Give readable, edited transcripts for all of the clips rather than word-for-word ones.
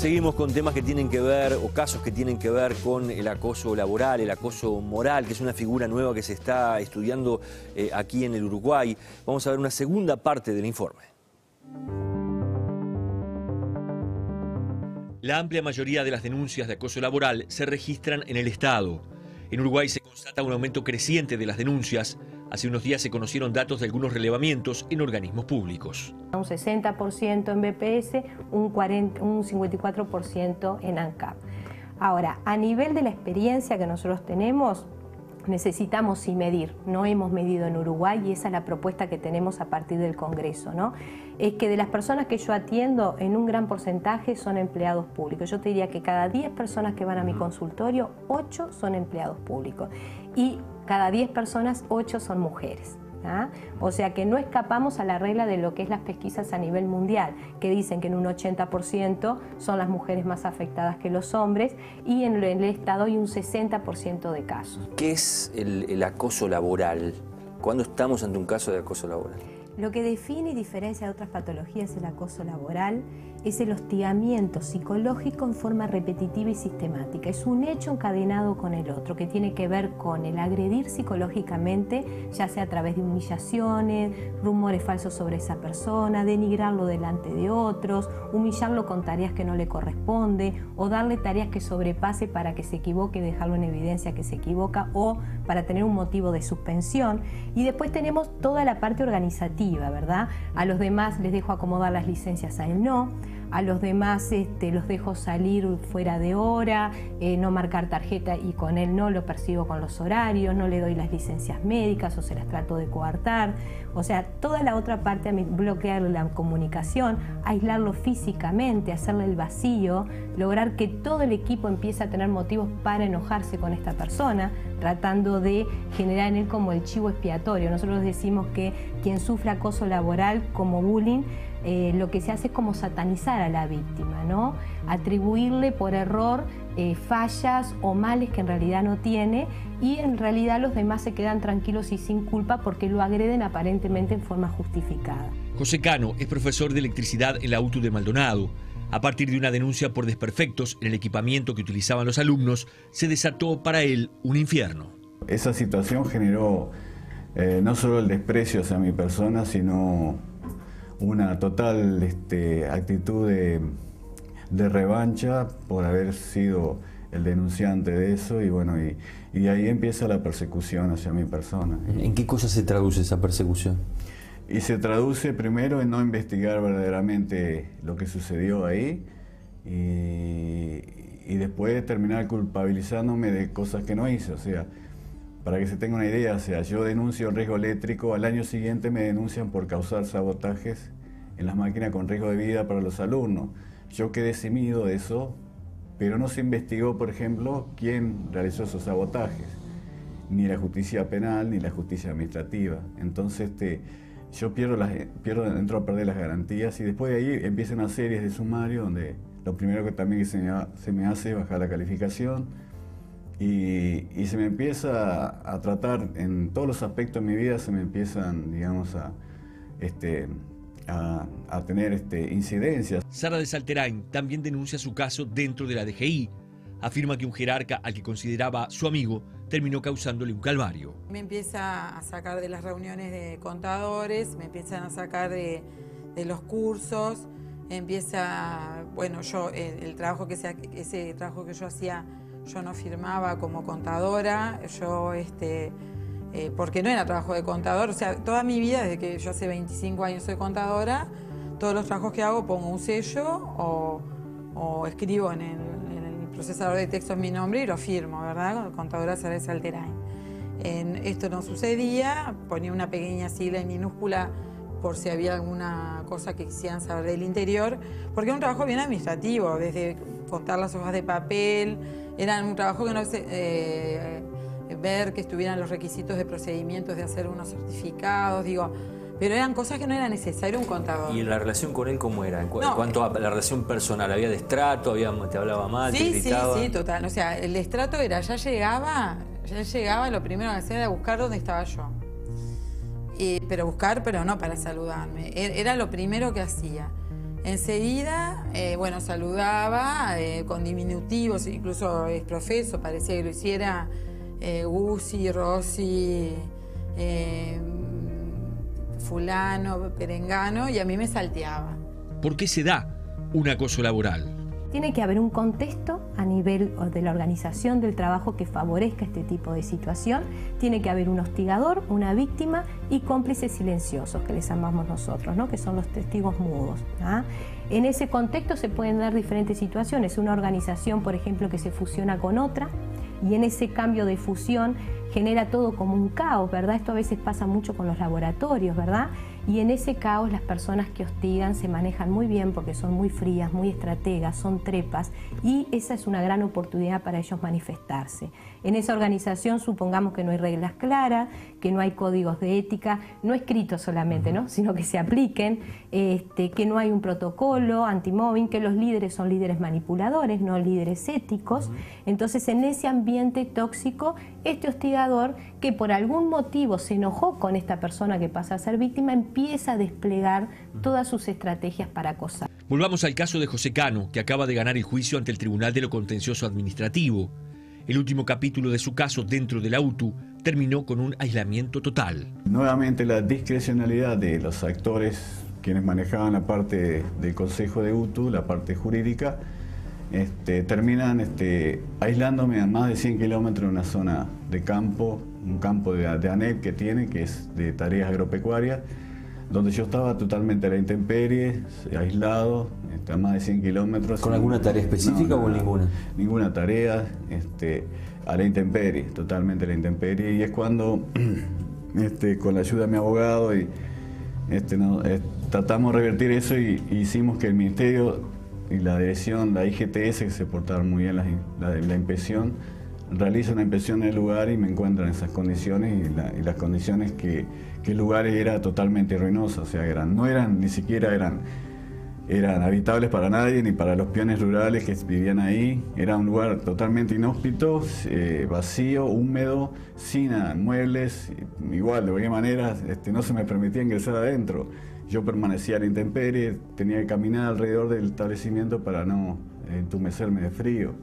Seguimos con temas que tienen que ver, o casos que tienen que ver con el acoso laboral, el acoso moral, que es una figura nueva que se está estudiando aquí en el Uruguay. Vamos a ver una segunda parte del informe. La amplia mayoría de las denuncias de acoso laboral se registran en el Estado. En Uruguay se constata un aumento creciente de las denuncias. Hace unos días se conocieron datos de algunos relevamientos en organismos públicos. Un 60% en BPS, un 54% en ANCAP. Ahora, a nivel de la experiencia que nosotros tenemos, necesitamos sí medir. No hemos medido en Uruguay y esa es la propuesta que tenemos a partir del Congreso, ¿no? Es que de las personas que yo atiendo, en un gran porcentaje son empleados públicos. Yo te diría que cada 10 personas que van a mi consultorio, 8 son empleados públicos. Y cada 10 personas, 8 son mujeres. ¿Ah? O sea que no escapamos a la regla de lo que es las pesquisas a nivel mundial, que dicen que en un 80% son las mujeres más afectadas que los hombres y en el Estado hay un 60% de casos. ¿Qué es el acoso laboral? ¿Cuándo estamos ante un caso de acoso laboral? Lo que define y diferencia de otras patologías el acoso laboral es el hostigamiento psicológico en forma repetitiva y sistemática. Es un hecho encadenado con el otro que tiene que ver con el agredir psicológicamente, ya sea a través de humillaciones, rumores falsos sobre esa persona, denigrarlo delante de otros, humillarlo con tareas que no le corresponde o darle tareas que sobrepase para que se equivoque, dejarlo en evidencia que se equivoca o para tener un motivo de suspensión. Y después tenemos toda la parte organizativa, ¿verdad? A los demás les dejo acomodar las licencias, a él no. A los demás los dejo salir fuera de hora, no marcar tarjeta y con él no, lo persigo con los horarios, no le doy las licencias médicas o se las trato de coartar. O sea, toda la otra parte, bloquearle la comunicación, aislarlo físicamente, hacerle el vacío, lograr que todo el equipo empiece a tener motivos para enojarse con esta persona, tratando de generar en él como el chivo expiatorio. Nosotros decimos que quien sufre acoso laboral como bullying, lo que se hace es como satanizar a la víctima, ¿no? Atribuirle por error fallas o males que en realidad no tiene y en realidad los demás se quedan tranquilos y sin culpa porque lo agreden aparentemente en forma justificada. José Cano es profesor de electricidad en la UTU de Maldonado. A partir de una denuncia por desperfectos en el equipamiento que utilizaban los alumnos, se desató para él un infierno. Esa situación generó no solo el desprecio hacia mi persona, sino una total actitud de revancha por haber sido el denunciante de eso y bueno, y ahí empieza la persecución hacia mi persona. ¿En qué cosa se traduce esa persecución? Y se traduce primero en no investigar verdaderamente lo que sucedió ahí y después terminar culpabilizándome de cosas que no hice. O sea, para que se tenga una idea, o sea, yo denuncio riesgo eléctrico, al año siguiente me denuncian por causar sabotajes en las máquinas con riesgo de vida para los alumnos. Yo quedé eximido de eso, pero no se investigó, por ejemplo, quién realizó esos sabotajes, ni la justicia penal ni la justicia administrativa. Entonces yo entro a perder las garantías y después de ahí empiezan unas series de sumario donde lo primero que también se me hace es bajar la calificación. Y se me empieza a tratar, en todos los aspectos de mi vida se me empiezan, digamos, a tener incidencias. Sara de Salterain también denuncia su caso dentro de la DGI. Afirma que un jerarca al que consideraba su amigo terminó causándole un calvario. Me empieza a sacar de las reuniones de contadores, me empiezan a sacar de los cursos, bueno, yo, ese trabajo que yo hacía, yo no firmaba como contadora, porque no era trabajo de contador, o sea, toda mi vida, desde que yo hace 25 años soy contadora, todos los trabajos que hago pongo un sello o escribo en el procesador de textos mi nombre y lo firmo, ¿verdad? Contadora Sara de Salterain. Esto no sucedía, ponía una pequeña sigla en minúscula por si había alguna cosa que quisieran saber del interior, porque era un trabajo bien administrativo, desde contar las hojas de papel, era un trabajo que no ver que estuvieran los requisitos de procedimientos de hacer unos certificados, pero eran cosas que no era necesario un contador. ¿Y la relación con él cómo era? En cuanto a la relación personal, ¿había destrato? ¿Te hablaba mal? ¿Te gritaba? Sí, total. O sea, el destrato era, ya llegaba, lo primero que hacía era buscar dónde estaba yo. Pero no para saludarme. Era lo primero que hacía. Enseguida, bueno, saludaba con diminutivos, incluso es profeso, parecía que lo hiciera Gusi, Rossi, fulano, perengano, y a mí me salteaba. ¿Por qué se da un acoso laboral? Tiene que haber un contexto a nivel de la organización del trabajo que favorezca este tipo de situación. Tiene que haber un hostigador, una víctima y cómplices silenciosos, que les llamamos nosotros, ¿no? Que son los testigos mudos, ¿ah? En ese contexto se pueden dar diferentes situaciones. Una organización, por ejemplo, que se fusiona con otra, y en ese cambio de fusión genera todo como un caos, ¿verdad? Esto a veces pasa mucho con los laboratorios, ¿verdad? Y en ese caos las personas que hostigan se manejan muy bien porque son muy frías, muy estrategas, son trepas, y esa es una gran oportunidad para ellos manifestarse. En esa organización supongamos que no hay reglas claras, que no hay códigos de ética, no escritos solamente, ¿no? Sino que se apliquen, que no hay un protocolo anti-mobbing, que los líderes son líderes manipuladores, no líderes éticos. Entonces, en ese ambiente tóxico, este hostigador, que por algún motivo se enojó con esta persona que pasa a ser víctima, empieza a desplegar todas sus estrategias para acosar. Volvamos al caso de José Cano, que acaba de ganar el juicio ante el Tribunal de lo Contencioso Administrativo. El último capítulo de su caso dentro de la UTU terminó con un aislamiento total. Nuevamente la discrecionalidad de los actores, quienes manejaban la parte del Consejo de UTU, la parte jurídica, terminan aislándome a más de 100 kilómetros de una zona de campo, un campo de ANEP que tiene, que es de tareas agropecuarias, donde yo estaba totalmente a la intemperie, aislado, a más de 100 kilómetros. ¿Con alguna tarea específica o ninguna? Ninguna tarea, a la intemperie, totalmente a la intemperie. Y es cuando, con la ayuda de mi abogado, tratamos de revertir eso y hicimos que el Ministerio y la dirección, la IGTS, que se portaron muy bien la inspección, realiza una inspección en el lugar y me encuentran en esas condiciones y las condiciones que el lugar era totalmente ruinoso, o sea, ni siquiera eran habitables para nadie, ni para los peones rurales que vivían ahí. Era un lugar totalmente inhóspito, vacío, húmedo, sin muebles, igual, de cualquier manera, no se me permitía ingresar adentro. Yo permanecía a la intemperie, tenía que caminar alrededor del establecimiento para no entumecerme de frío.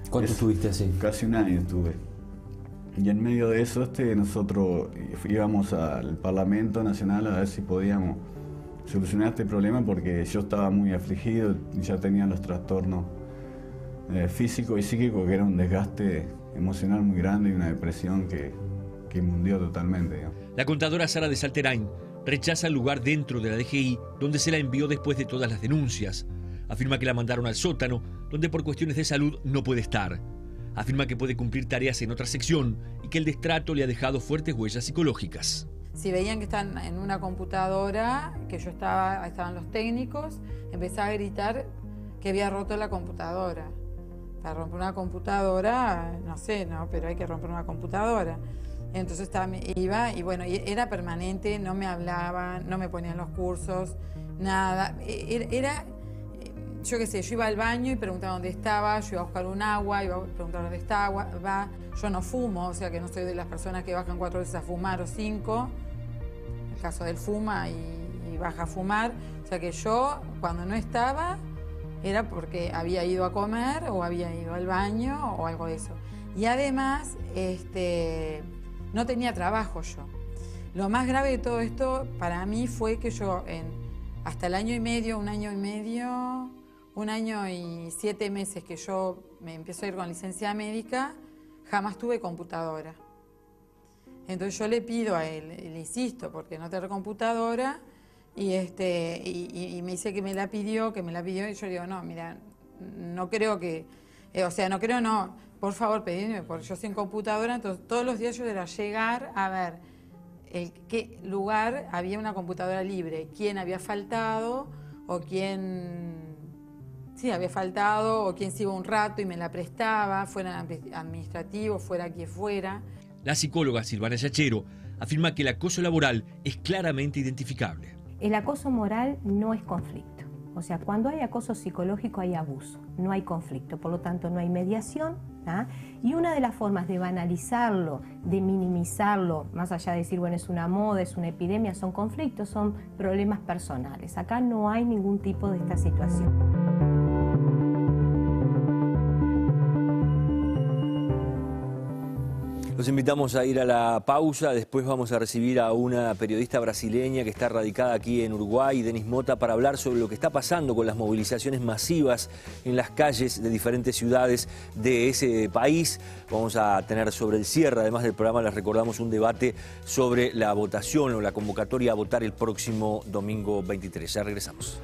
¿Cuánto estuviste así? Casi un año estuve. Y en medio de eso nosotros íbamos al Parlamento Nacional a ver si podíamos solucionar este problema, porque yo estaba muy afligido, ya tenía los trastornos físicos y psíquicos, que era un desgaste emocional muy grande y una depresión que me hundió totalmente, digamos. La contadora Sara de Salterain rechaza el lugar dentro de la DGI donde se la envió después de todas las denuncias. Afirma que la mandaron al sótano, donde por cuestiones de salud no puede estar. Afirma que puede cumplir tareas en otra sección y que el destrato le ha dejado fuertes huellas psicológicas. Si veían que están en una computadora, que yo estaban los técnicos, empezaba a gritar que había roto la computadora. Para romper una computadora, no sé, ¿no? Pero hay que romper una computadora. Entonces iba y bueno, era permanente, no me hablaban, no me ponían los cursos, nada. Yo qué sé, yo iba al baño y preguntaba dónde estaba, yo iba a buscar un agua, iba a preguntar dónde estaba. Yo no fumo, o sea que no soy de las personas que bajan 4 veces a fumar o 5. El caso del fuma y baja a fumar. O sea que yo, cuando no estaba, era porque había ido a comer o había ido al baño o algo de eso. Y además, no tenía trabajo yo. Lo más grave de todo esto para mí fue que yo hasta el año y medio, un año y 7 meses que yo me empiezo a ir con licencia médica, jamás tuve computadora. Entonces yo le pido a él, le insisto, porque no tener computadora, y me dice que me la pidió, y yo digo, no, mira, no creo que, por favor pedidme, porque yo sin computadora, entonces todos los días yo era llegar a ver en qué lugar había una computadora libre, quién había faltado, o quién había faltado, o quién se iba un rato y me la prestaba, fuera administrativo, fuera quien fuera. La psicóloga Silvana Yachero afirma que el acoso laboral es claramente identificable. El acoso moral no es conflicto. O sea, cuando hay acoso psicológico hay abuso, no hay conflicto, por lo tanto no hay mediación. Y una de las formas de banalizarlo, de minimizarlo, más allá de decir, bueno, es una moda, es una epidemia, son conflictos, son problemas personales. Acá no hay ningún tipo de esta situación. Los invitamos a ir a la pausa, después vamos a recibir a una periodista brasileña que está radicada aquí en Uruguay, Denis Mota, para hablar sobre lo que está pasando con las movilizaciones masivas en las calles de diferentes ciudades de ese país. Vamos a tener sobre el cierre, además del programa, les recordamos un debate sobre la votación o la convocatoria a votar el próximo domingo 23. Ya regresamos.